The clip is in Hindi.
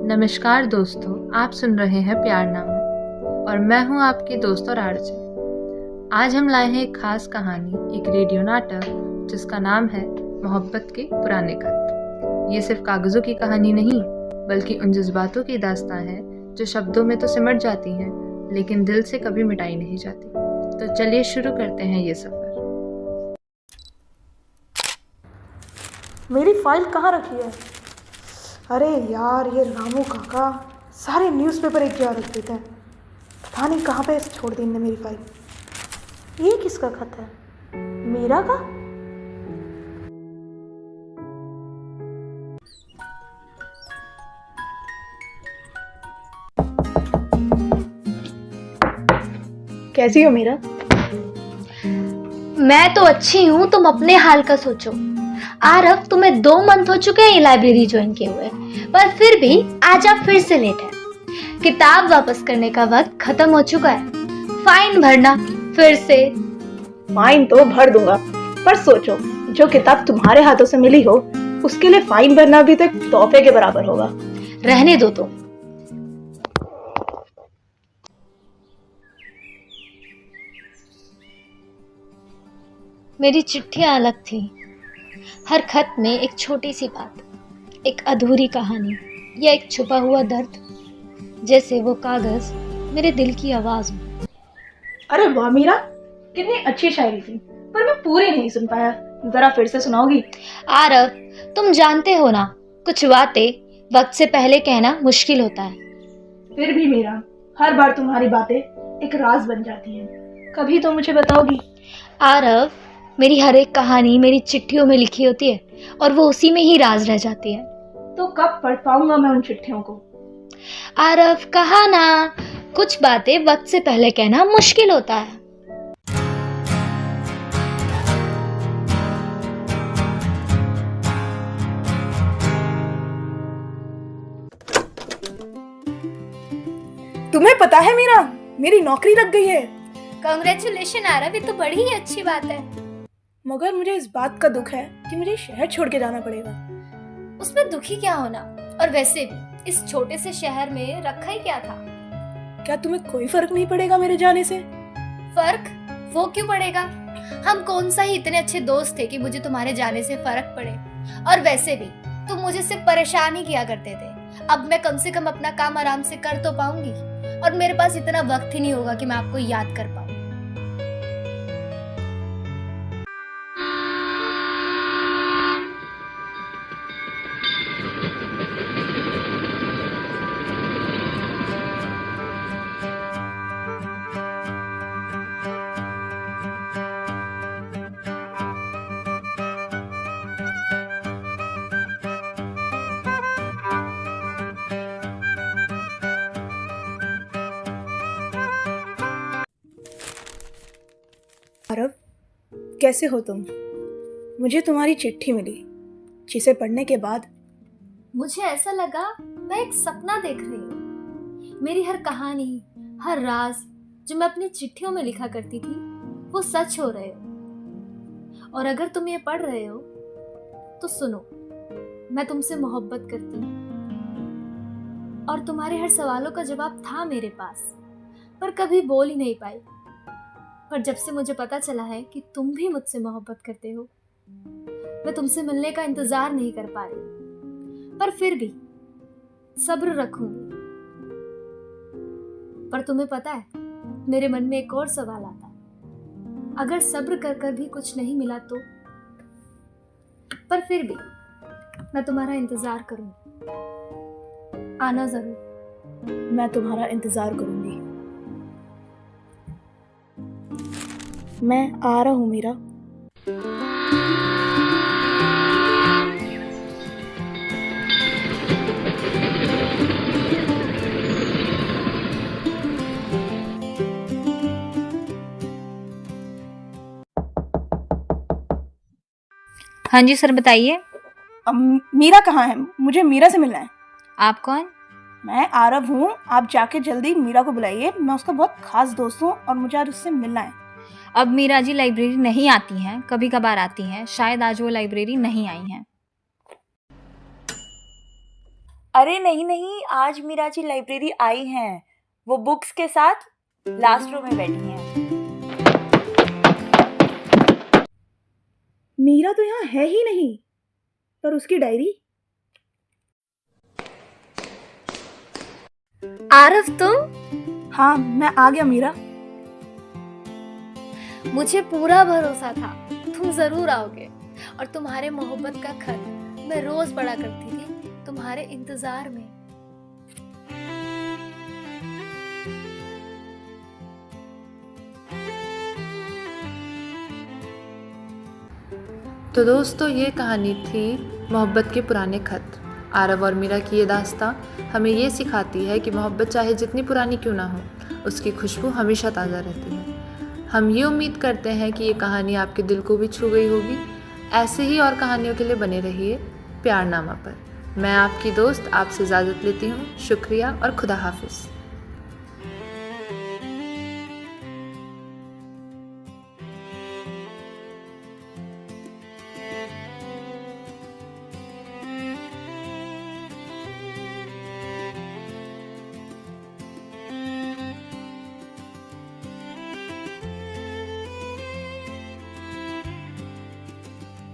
नमस्कार दोस्तों, आप सुन रहे हैं प्यारनामा और मैं हूं आपकी दोस्त और आरजे। आज हम लाए हैं एक खास कहानी, एक रेडियो नाटक जिसका नाम है मोहब्बत के पुराने खत। ये सिर्फ कागज़ों की कहानी नहीं, बल्कि उन जज्बातों की दास्तां है जो शब्दों में तो सिमट जाती हैं, लेकिन दिल से कभी मिटाई नहीं जाती। तो चलिए शुरू करते हैं ये सफ़र। मेरी फाइल कहाँ रखी है? अरे यार, ये रामू काका सारे न्यूज़पेपर एक जगह रख देते हैं। पता नहीं कहाँ पे छोड़ दी इनने मेरी फाइल। ये किसका खत है? मीरा का? कैसी हो मीरा? मैं तो अच्छी हूँ, तुम अपने हाल का सोचो। आरव, तुम्हें 2 मंथ हो चुके हैं ये लाइब्रेरी ज्वाइन किए हुए, पर फिर भी आज आप फिर से लेट है। किताब वापस करने का वक्त खत्म हो चुका है। फाइन भरना फिर से। फाइन तो भर दूंगा, पर सोचो, जो किताब तुम्हारे हाथों से मिली हो उसके लिए फाइन भरना भी तो एक तोहफे के बराबर होगा। रहने दो तुम। मेरी चिट्ठियां अलग थी। हर खत में एक छोटी सी बात, एक अधूरी कहानी या एक छुपा हुआ दर्द, जैसे वो कागज मेरे दिल की आवाज हो। अरे वाह मीरा, कितनी अच्छी शायरी थी, पर मैं पूरी नहीं सुन पाया। जरा फिर से सुनाओगी? आरव, तुम जानते हो ना, कुछ बातें वक्त से पहले कहना मुश्किल होता है। फिर भी मीरा, हर बार तुम्हारी बातें एक राज बन जाती हैं। कभी तो मुझे बताओगी। आरव, मेरी हर एक कहानी मेरी चिट्ठियों में लिखी होती है और वो उसी में ही राज रह जाती है। तो कब पढ़ पाऊंगा मैं उन चिट्ठियों को? आरव, कहा ना, कुछ बातें वक्त से पहले कहना मुश्किल होता है। तुम्हें पता है मीरा, मेरी नौकरी लग गई है। कांग्रेचुलेशन आरव, ये तो बड़ी ही अच्छी बात है। मगर मुझे इस बात का दुख है कि मुझे शहर छोड़ के जाना पड़ेगा। उसमें दुखी क्या होना, और वैसे भी इस छोटे से शहर में रखा ही क्या था। क्या तुम्हें कोई फर्क नहीं पड़ेगा मेरे जाने से? फर्क? वो क्यों पड़ेगा? हम कौन सा ही इतने अच्छे दोस्त थे कि मुझे तुम्हारे जाने से फर्क पड़े। और वैसे भी तुम मुझे सिर्फ परेशान ही किया करते थे। अब मैं कम से कम अपना काम आराम से कर तो पाऊंगी, और मेरे पास इतना वक्त ही नहीं होगा कि मैं आपको याद कर पाऊं। आरव, कैसे हो तुम? मुझे तुम्हारी चिट्ठी मिली, जिसे पढ़ने के बाद मुझे ऐसा लगा मैं एक सपना देख रही हूँ। मेरी हर कहानी, हर राज जो मैं अपनी चिट्ठियों में लिखा करती थी, वो सच हो रहे हो। और अगर तुम ये पढ़ रहे हो तो सुनो, मैं तुमसे मोहब्बत करती हूँ, और तुम्हारे हर सवालों का जवाब था मेरे पास, पर कभी बोल ही नहीं पाई। पर जब से मुझे पता चला है कि तुम भी मुझसे मोहब्बत करते हो, मैं तुमसे मिलने का इंतजार नहीं कर पा रही। पर फिर भी सब्र रखूंगी। पर तुम्हें पता है, मेरे मन में एक और सवाल आता है, अगर सब्र कर कर भी कुछ नहीं मिला तो? पर फिर भी मैं तुम्हारा इंतजार करूंगी। आना जरूर। मैं तुम्हारा इंतजार करूंगी। मैं आ रहा हूँ मीरा। हाँ जी सर, बताइए। मीरा कहाँ है? मुझे मीरा से मिलना है। आप कौन? मैं आरव हूँ। आप जाके जल्दी मीरा को बुलाइए। मैं उसका बहुत खास दोस्त हूँ और मुझे आज उससे मिलना है। अब मीरा जी लाइब्रेरी नहीं आती हैं, कभी कभार आती हैं, शायद आज वो लाइब्रेरी नहीं आई हैं। अरे नहीं नहीं, आज मीरा जी लाइब्रेरी आई हैं। वो बुक्स के साथ लास्ट रो में बैठी हैं। मीरा तो यहाँ है ही नहीं, पर उसकी डायरी। आरव तुम? हाँ, मैं आ गया मीरा। मुझे पूरा भरोसा था तुम जरूर आओगे, और तुम्हारे मोहब्बत का खत मैं रोज पढ़ा करती थी तुम्हारे इंतजार में। तो दोस्तों, ये कहानी थी मोहब्बत के पुराने खत। आरव और मीरा की ये दास्तां हमें ये सिखाती है कि मोहब्बत चाहे जितनी पुरानी क्यों ना हो, उसकी खुशबू हमेशा ताज़ा रहती है। हम ये उम्मीद करते हैं कि ये कहानी आपके दिल को भी छू गई होगी। ऐसे ही और कहानियों के लिए बने रहिए प्यारनामा पर। मैं आपकी दोस्त आपसे इजाज़त लेती हूँ। शुक्रिया और खुदा हाफिज़।